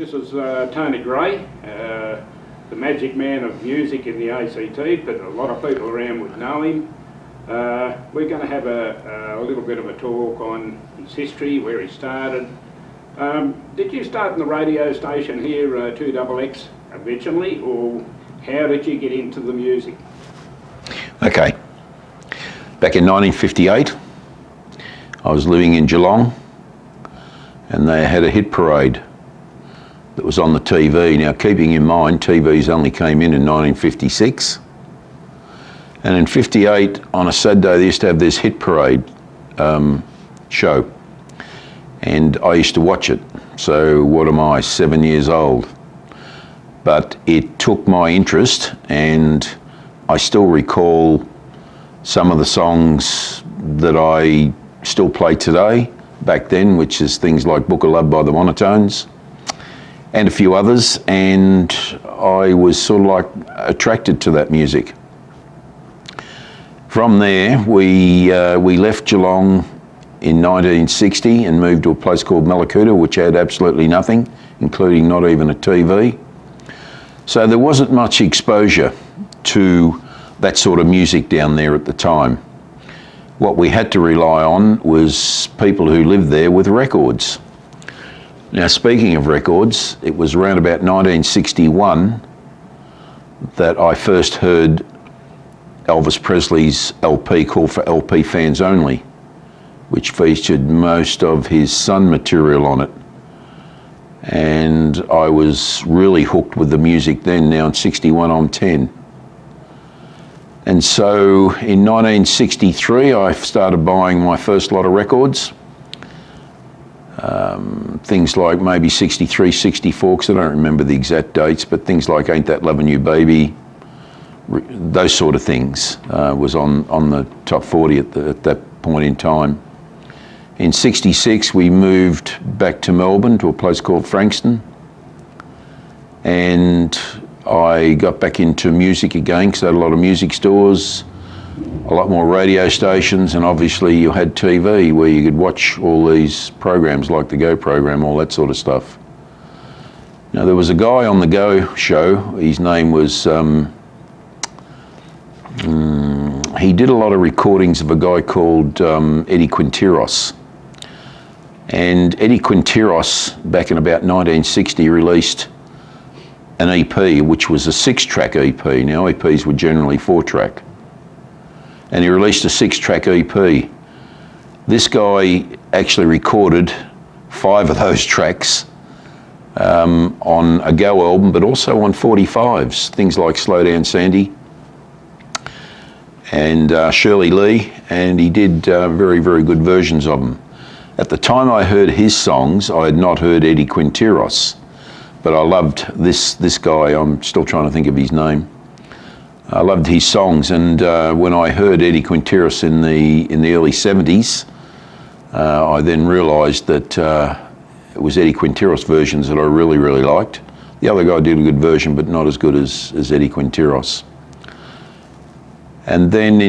This is Tony Gray, the magic man of music in the ACT, but a lot of people around would know him. We're going to have a little bit of a talk on his history, where he started. Did you start in the radio station here, 2XX, originally, or how did you get into the music? Okay. Back in 1958, I was living in Geelong, and they had a hit parade that was on the TV. Now, keeping in mind, TVs only came in 1956. And in 58, on a Saturday, they used to have this hit parade show. And I used to watch it. So what am I, 7 years old? But it took my interest, and I still recall some of the songs that I still play today, back then, which is things like Book of Love by the Monotones, and a few others, and I was sort of like attracted to that music. From there, we left Geelong in 1960 and moved to a place called Mallacoota, which had absolutely nothing, including not even a TV. So there wasn't much exposure to that sort of music down there at the time. What we had to rely on was people who lived there with records. Now, speaking of records, it was around about 1961 that I first heard Elvis Presley's LP called For LP Fans Only, which featured most of his Sun material on it. And I was really hooked with the music then. Now in 61, I'm 10. And so in 1963, I started buying my first lot of records. Things like maybe 63, 64, because I don't remember the exact dates, but things like Ain't That Lovin' You Baby, those sort of things was on the top 40 at that point in time. In 66, we moved back to Melbourne to a place called Frankston, and I got back into music again because I had a lot of music stores, a lot more radio stations, and obviously you had TV where you could watch all these programs like the Go program, all that sort of stuff. Now, there was a guy on the Go show, his name was, he did a lot of recordings of a guy called Eddie Quinteros. And Eddie Quinteros, back in about 1960, released an EP, which was a 6-track EP. Now, EPs were generally 4-track. And he released a 6-track EP. This guy actually recorded 5 of those tracks on a Go album, but also on 45s, things like Slow Down Sandy and Shirley Lee, and he did very, very good versions of them. At the time I heard his songs, I had not heard Eddie Quinteros, but I loved this guy. I'm still trying to think of his name. I loved his songs, and when I heard Eddie Quinteros in the early 70s, I then realised that it was Eddie Quinteros versions that I really, really liked. The other guy did a good version, but not as good as Eddie Quinteros. And then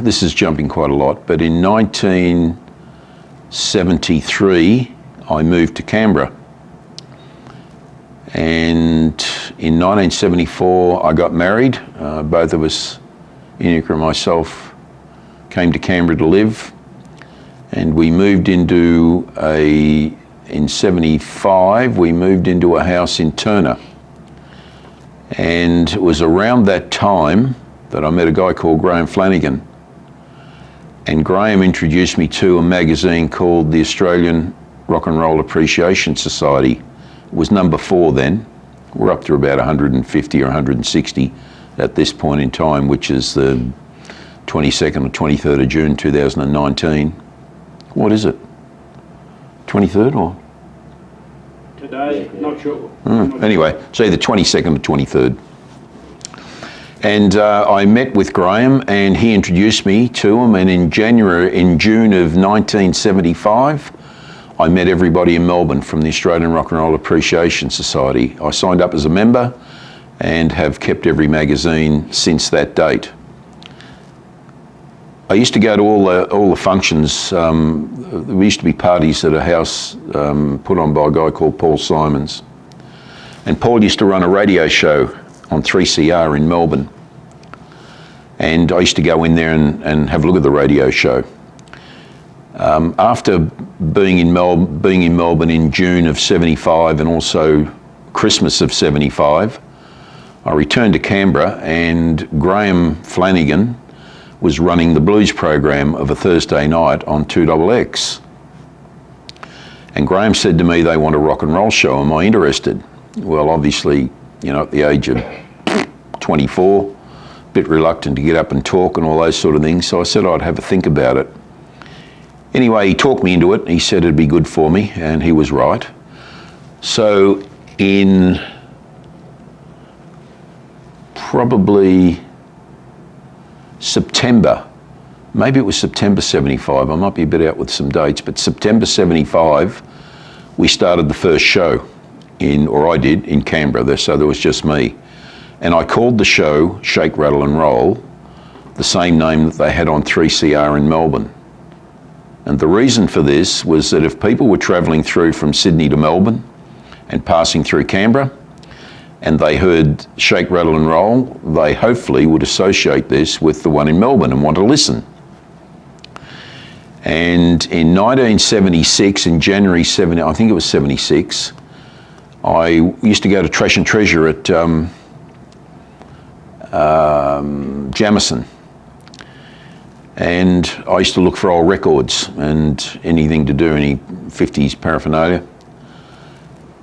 this is jumping quite a lot, but in 1973, I moved to Canberra. And in 1974, I got married. Both of us, Inika and myself, came to Canberra to live. And we moved in 75, we moved into a house in Turner. And it was around that time that I met a guy called Graham Flanagan. And Graham introduced me to a magazine called the Australian Rock and Roll Appreciation Society. It was number 4 then. We're up to about 150 or 160 at this point in time, which is the 22nd or 23rd of June 2019. What is it? 23rd or? Today, not sure. Anyway, so either 22nd or 23rd. And I met with Graham, and he introduced me to him, and in June of 1975, I met everybody in Melbourne from the Australian Rock and Roll Appreciation Society. I signed up as a member and have kept every magazine since that date. I used to go to all the functions. There used to be parties at a house put on by a guy called Paul Simons. And Paul used to run a radio show on 3CR in Melbourne. And I used to go in there and have a look at the radio show. After being in Melbourne in June of 75 and also Christmas of 75, I returned to Canberra, and Graham Flanagan was running the blues program of a Thursday night on 2XX. And Graham said to me, they want a rock and roll show, am I interested? Well, obviously, you know, at the age of 24, a bit reluctant to get up and talk and all those sort of things, so I said I'd have a think about it. Anyway, he talked me into it. He said it'd be good for me, and he was right. So in probably September, maybe it was September 75, I might be a bit out with some dates, but September 75, we started the first show I did, in Canberra, so there was just me. And I called the show Shake, Rattle and Roll, the same name that they had on 3CR in Melbourne. And the reason for this was that if people were travelling through from Sydney to Melbourne and passing through Canberra, and they heard Shake, Rattle and Roll, they hopefully would associate this with the one in Melbourne and want to listen. And in 1976, in January 70, I think it was 76, I used to go to Trash and Treasure at Jamison. And I used to look for old records and anything to do, any 50s paraphernalia.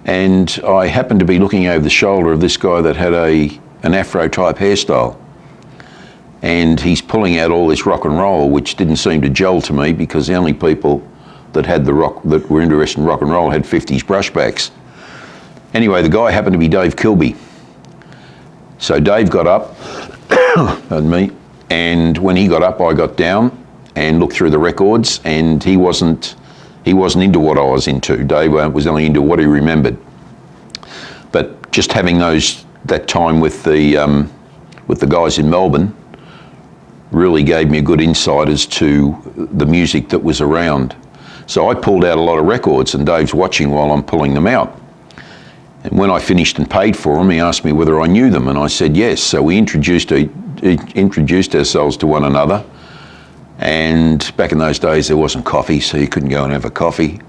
And I happened to be looking over the shoulder of this guy that had an afro-type hairstyle. And he's pulling out all this rock and roll, which didn't seem to gel to me because the only people that were interested in rock and roll had 50s brushbacks. Anyway, the guy happened to be Dave Kilby. So Dave got up, pardon me, and when he got up, I got down and looked through the records, and he wasn't into what I was into. Dave was only into what he remembered. But just having that time with the guys in Melbourne really gave me a good insight as to the music that was around. So I pulled out a lot of records, and Dave's watching while I'm pulling them out. And when I finished and paid for them, he asked me whether I knew them, and I said yes. So we introduced ourselves to one another. And back in those days, there wasn't coffee, so you couldn't go and have a coffee.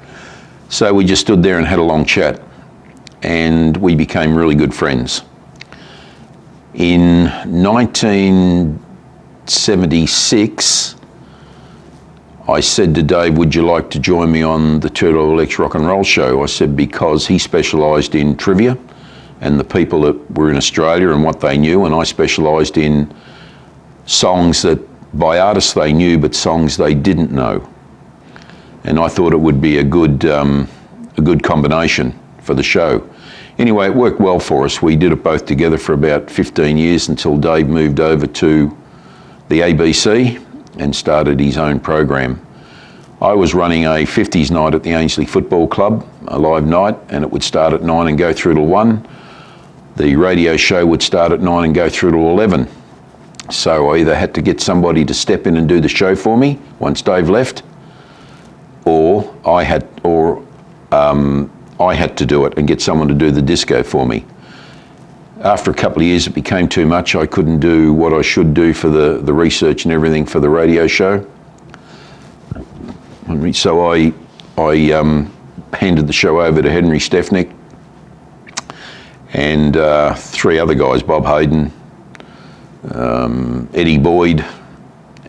So we just stood there and had a long chat, and we became really good friends. In 1976, I said to Dave, would you like to join me on the 2XX Rock and Roll Show? I said because he specialised in trivia and the people that were in Australia and what they knew, and I specialised in songs that by artists they knew but songs they didn't know. And I thought it would be a good combination for the show. Anyway, it worked well for us. We did it both together for about 15 years until Dave moved over to the ABC and started his own program. I was running a 50s night at the Ainslie Football Club, a live night, and it would start at 9 and go through till 1. The radio show would start at 9 and go through till 11. So I either had to get somebody to step in and do the show for me once Dave left, or I had to do it and get someone to do the disco for me. After a couple of years, it became too much. I couldn't do what I should do for the research and everything for the radio show. So I handed the show over to Henry Stefnik and 3 other guys, Bob Hayden, Eddie Boyd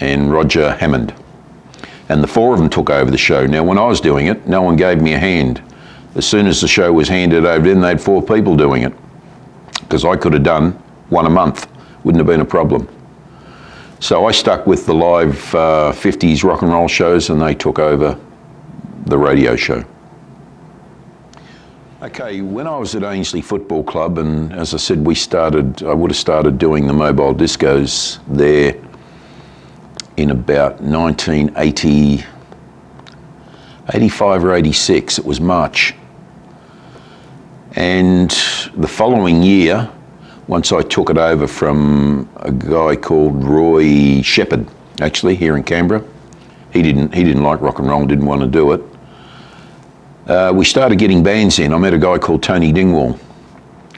and Roger Hammond. And the 4 of them took over the show. Now, when I was doing it, no one gave me a hand. As soon as the show was handed over to them, they had 4 people doing it. Because I could have done 1 a month, wouldn't have been a problem. So I stuck with the live 50s rock and roll shows, and they took over the radio show. Okay, when I was at Ainslie Football Club, and as I said, I would have started doing the mobile discos there in about 1985 or 86, it was March. And the following year, once I took it over from a guy called Roy Shepherd, actually, here in Canberra. He didn't like rock and roll, didn't want to do it. We started getting bands in. I met a guy called Tony Dingwall,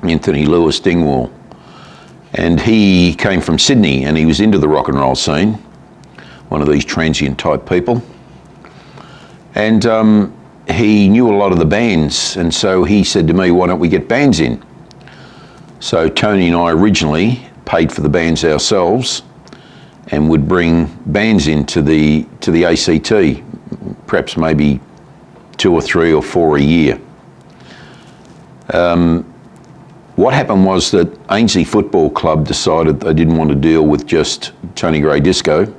Anthony Lewis Dingwall, and he came from Sydney and he was into the rock and roll scene, one of these transient type people. And he knew a lot of the bands, and so he said to me, why don't we get bands in? So Tony and I originally paid for the bands ourselves and would bring bands into the ACT, perhaps maybe 2 or 3 or 4 a year. What happened was that Ainslie Football Club decided they didn't want to deal with just Tony Gray Disco,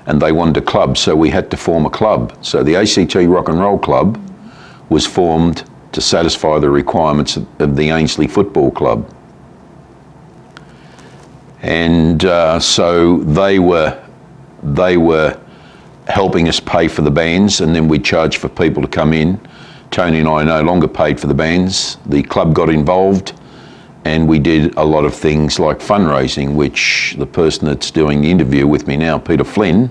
and they wanted a club, so we had to form a club. So the ACT Rock and Roll Club was formed to satisfy the requirements of the Ainslie Football Club. And so they were helping us pay for the bands, and then we'd charge for people to come in. Tony and I no longer paid for the bands. The club got involved, and we did a lot of things like fundraising, which the person that's doing the interview with me now, Peter Flynn,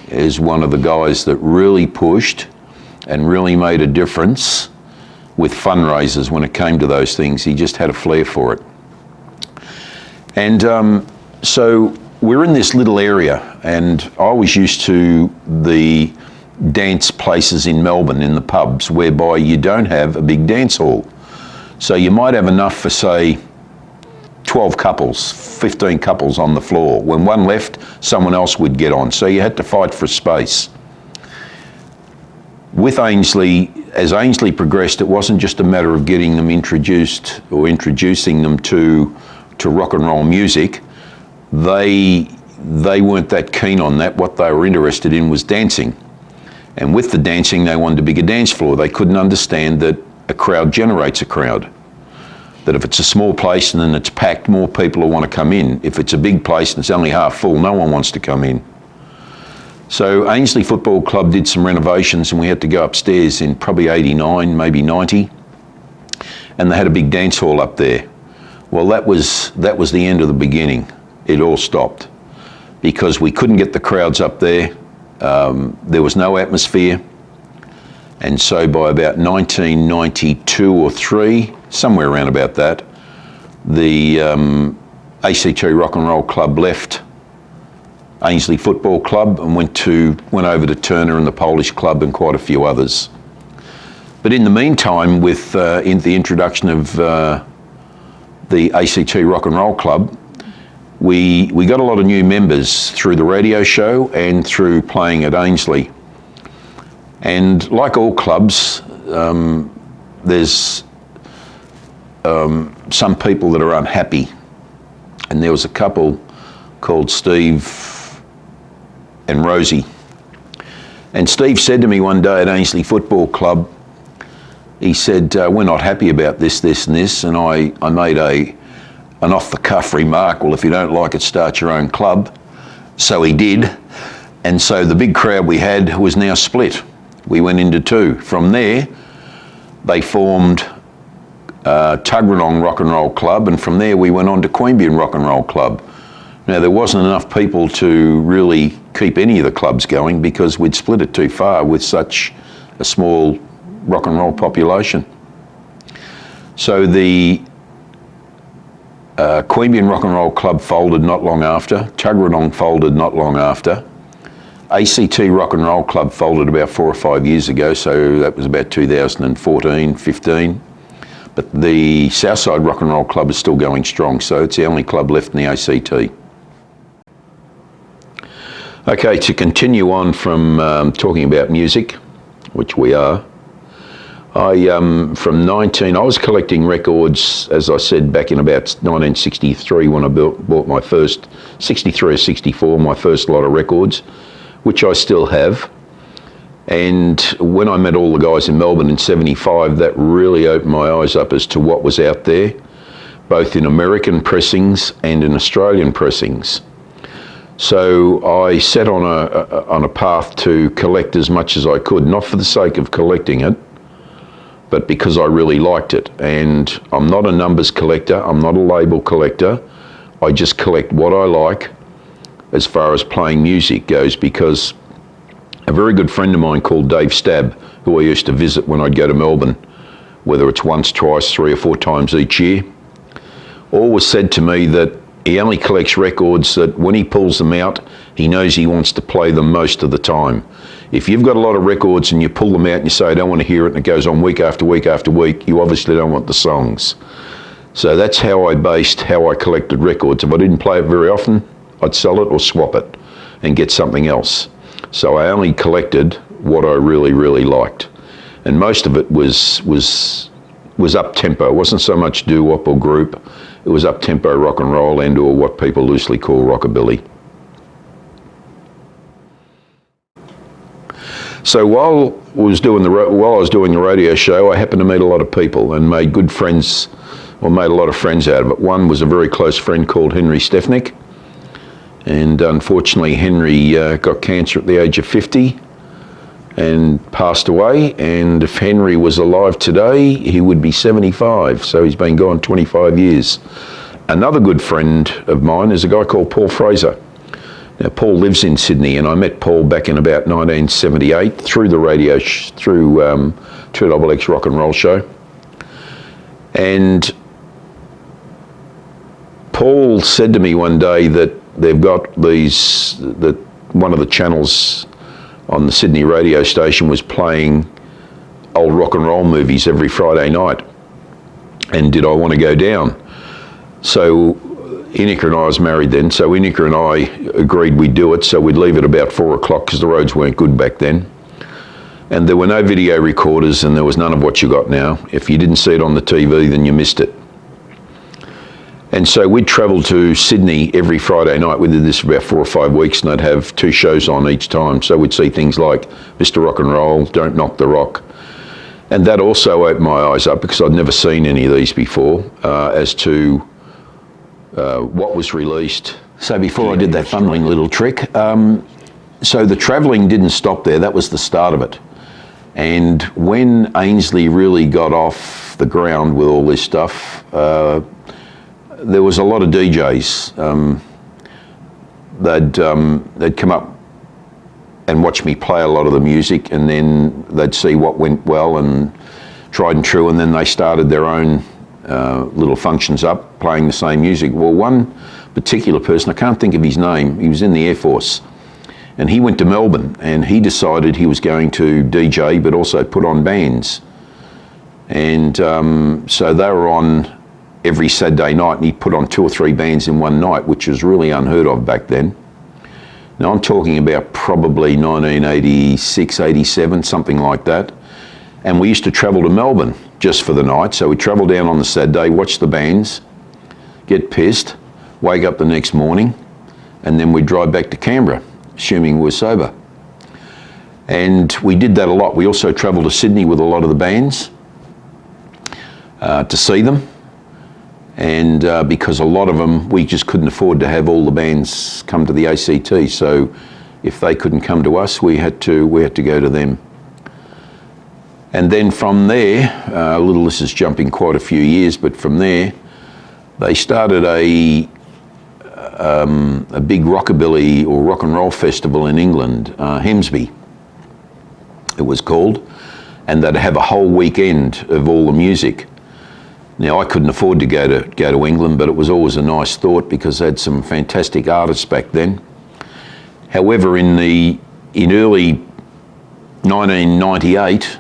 is one of the guys that really pushed and really made a difference with fundraisers when it came to those things. He just had a flair for it. And so we're in this little area, and I was used to the dance places in Melbourne, in the pubs, whereby you don't have a big dance hall. So you might have enough for, say, 12 couples, 15 couples on the floor. When one left, someone else would get on. So you had to fight for space. With Ainslie, as Ainslie progressed, it wasn't just a matter of getting them introduced or introducing them to rock and roll music. They weren't that keen on that. What they were interested in was dancing. And with the dancing, they wanted a bigger dance floor. They couldn't understand that a crowd generates a crowd. That if it's a small place and then it's packed, more people will want to come in. If it's a big place and it's only half full, no one wants to come in. So Ainslie Football Club did some renovations, and we had to go upstairs in probably 89, maybe 90. And they had a big dance hall up there. Well, that was the end of the beginning. It all stopped because we couldn't get the crowds up there. There was no atmosphere. And so by about 1992 or 3, somewhere around about that, the ACT Rock and Roll Club left Ainslie Football Club and went over to Turner and the Polish Club and quite a few others. But in the meantime, with the introduction of the ACT Rock and Roll Club, we got a lot of new members through the radio show and through playing at Ainslie. And like all clubs, there's some people that are unhappy. And there was a couple called Steve and Rosie. And Steve said to me one day at Ainslie Football Club, he said, we're not happy about this, this and this. And I made an off-the-cuff remark, well, if you don't like it, start your own club. So he did. And so the big crowd we had was now split. We went into 2. From there, they formed Tuggeranong Rock and Roll Club, and from there we went on to Queanbeyan Rock and Roll Club. Now, there wasn't enough people to really keep any of the clubs going because we'd split it too far with such a small rock and roll population. So the Queanbeyan Rock and Roll Club folded not long after. Tuggeranong folded not long after. ACT Rock and Roll Club folded about 4 or 5 years ago, so that was about 2014, 15. But the Southside Rock and Roll Club is still going strong, so it's the only club left in the ACT. Okay, to continue on from talking about music, which we are, I was collecting records, as I said, back in about 1963 when I bought my first, 63 or 64, my first lot of records, which I still have. And when I met all the guys in Melbourne in 75, that really opened my eyes up as to what was out there, both in American pressings and in Australian pressings. So I set on a path to collect as much as I could, not for the sake of collecting it, but because I really liked it. And I'm not a numbers collector, I'm not a label collector, I just collect what I like, as far as playing music goes, because a very good friend of mine called Dave Stabb, who I used to visit when I'd go to Melbourne, whether it's once, twice, 3 or 4 times each year, always said to me that he only collects records that when he pulls them out, he knows he wants to play them most of the time. If you've got a lot of records and you pull them out and you say, I don't want to hear it, and it goes on week after week after week, you obviously don't want the songs. So that's how I based how I collected records. If I didn't play it very often, I'd sell it or swap it and get something else. So I only collected what I really, really liked. And most of it was up-tempo. It wasn't so much doo-wop or group. It was up-tempo rock and roll and or what people loosely call rockabilly. So while I was doing the radio show, I happened to meet a lot of people and made good friends, or made a lot of friends out of it. One was a very close friend called Henry Stefnik, and unfortunately Henry got cancer at the age of 50 and passed away, and if Henry was alive today, he would be 75, so he's been gone 25 years. Another good friend of mine is a guy called Paul Fraser. Now, Paul lives in Sydney, and I met Paul back in about 1978 through the radio, through 2XX Rock and Roll Show. And Paul said to me one day that they've got that one of the channels on the Sydney radio station was playing old rock and roll movies every Friday night. And did I want to go down? So Inika and I was married then, so Inika and I agreed we'd do it, so we'd leave at about 4 o'clock because the roads weren't good back then. And there were no video recorders and there was none of what you got now. If you didn't see it on the TV, then you missed it. And so we'd travel to Sydney every Friday night. We did this for about 4 or 5 weeks, and I'd have 2 shows on each time. So we'd see things like Mr. Rock and Roll, Don't Knock the Rock. And that also opened my eyes up because I'd never seen any of these before as to what was released. So before I did that fumbling little trick, so the travelling didn't stop there. That was the start of it. And when Ainsley really got off the ground with all this stuff, there was a lot of DJs. They'd come up and watch me play a lot of the music, and then they'd see what went well and tried and true, and then they started their own little functions up, playing the same music. Well, one particular person, I can't think of his name, he was in the Air Force, and he went to Melbourne, and he decided he was going to DJ, but also put on bands. And so they were on every Saturday night, and he put on 2 or 3 bands in one night, which was really unheard of back then. Now I'm talking about probably 1986, 87, something like that. And we used to travel to Melbourne just for the night. So we'd travel down on the Saturday, watch the bands, get pissed, wake up the next morning, and then we'd drive back to Canberra, assuming we were sober. And we did that a lot. We also travelled to Sydney with a lot of the bands to see them. And because a lot of them, we just couldn't afford to have all the bands come to the ACT. So if they couldn't come to us, we had to go to them. And then from there, this is jumping quite a few years, but from there, they started a big rockabilly or rock and roll festival in England, Hemsby, it was called, and they'd have a whole weekend of all the music. Now, I couldn't afford to go to England, but it was always a nice thought because they had some fantastic artists back then. However, in early 1998,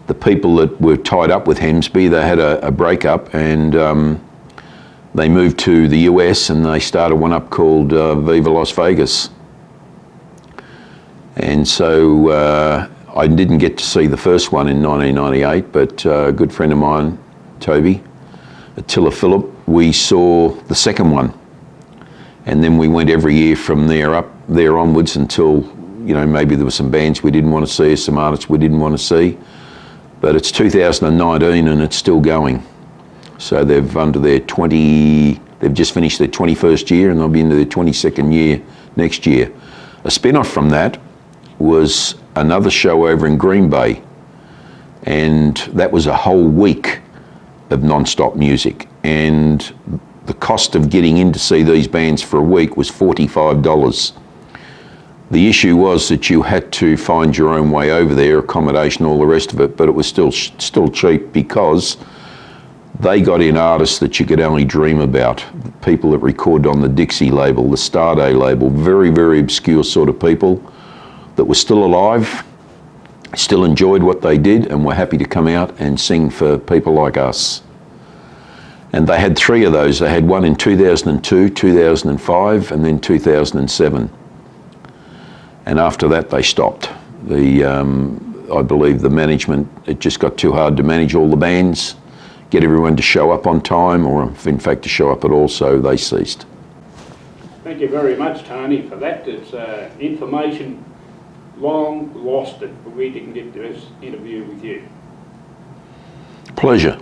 the people that were tied up with Hemsby, they had a breakup, and they moved to the US, and they started one up called Viva Las Vegas. And so I didn't get to see the first one in 1998, but a good friend of mine, Toby, Attila Phillip, we saw the second one. And then we went every year from there onwards until, maybe there were some bands we didn't want to see, some artists we didn't want to see. But it's 2019 and it's still going. So they've just finished their 21st year, and they'll be into their 22nd year next year. A spin-off from that was another show over in Green Bay, and that was a whole week of non-stop music. And the cost of getting in to see these bands for a week was $45. The issue was that you had to find your own way over there, accommodation, all the rest of it, but it was still cheap because they got in artists that you could only dream about. People that recorded on the Dixie label, the Starday label, very, very obscure sort of people that were still alive, still enjoyed what they did and were happy to come out and sing for people like us. And they had 3 of those. They had one in 2002, 2005, and then 2007. And after that, they stopped. I believe the management, it just got too hard to manage all the bands, get everyone to show up on time, or in fact to show up at all, so they ceased. Thank you very much, Tony, for that. It's information long lost that we didn't get this interview with you. Pleasure.